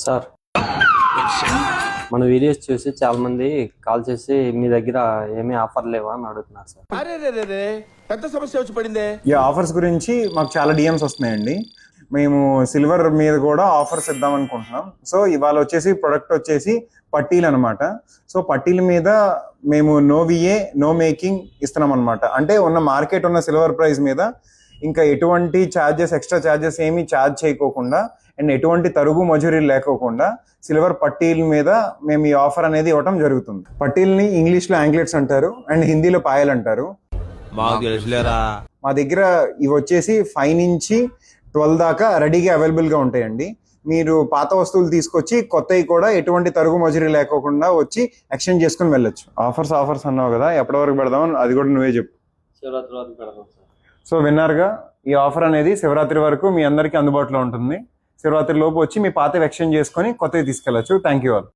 Sir మన videos చూసి చాలా మంది కాల్ చేసి మీ దగ్గర ఏమీ ఆఫర్ లేవా అని అడుగుతున్నారు సార్. అరే రే రే రే పెద్ద సమస్య వచ్చి పడిందే. ఈ ఆఫర్స్ గురించి మాకు చాలా డిఎమ్స్ వస్తున్నాయండి. మేము సిల్వర్ మీద కూడా ఆఫర్స్ ఇద్దాం అనుకుంటున్నాం. సో ఇవాళ వచ్చేసి ప్రొడక్ట్ వచ్చేసి పట్టీలు అనమాట. సో పట్టీల మీద మేము నో విఏ నో మేకింగ్ ఇస్తున్నాం అనమాట. అంటే ఉన్న మార్కెట్ ఉన్న సిల్వర్ ప్రైస్ మీద ఇంకా ఎటువంటి ఛార్జెస్ ఎక్స్ట్రా ఛార్జెస్ ఏమీ ఛార్జ్ చేయకోకుండా అండ్ ఎటువంటి తరుగు మజూరీలు లేకోకుండా సిల్వర్ పట్టీల మీద మేము ఈ ఆఫర్ అనేది ఇవ్వటం జరుగుతుంది. పట్టీల్ని ఇంగ్లీష్లో యాంక్లెట్స్ అంటారు అండ్ హిందీలో పాయలు అంటారు. మా దగ్గర ఇవి వచ్చేసి 5 నుంచి 12 దాకా రెడీగా అవైలబుల్గా ఉంటాయండి. మీరు పాత వస్తువులు తీసుకొచ్చి కొత్తవి కూడా ఎటువంటి తరుగు మజూరీ లేకోకుండా వచ్చి ఎక్స్చేంజ్ చేసుకుని వెళ్ళొచ్చు. ఆఫర్స్ అన్నావు కదా, ఎప్పటి వరకు పెడదాం అది కూడా నువ్వే చెప్పు. శివరాత్రి వరకు పెడదాం సార్. సో విన్నారుగా, ఈ ఆఫర్ అనేది శివరాత్రి వరకు మీ అందరికీ అందుబాటులో ఉంటుంది. శివరాత్రి లోపు వచ్చి మీ పాతవి ఎక్స్చేంజ్ చేసుకొని కొత్తవి తీసుకెళ్ళచ్చు. Thank you all.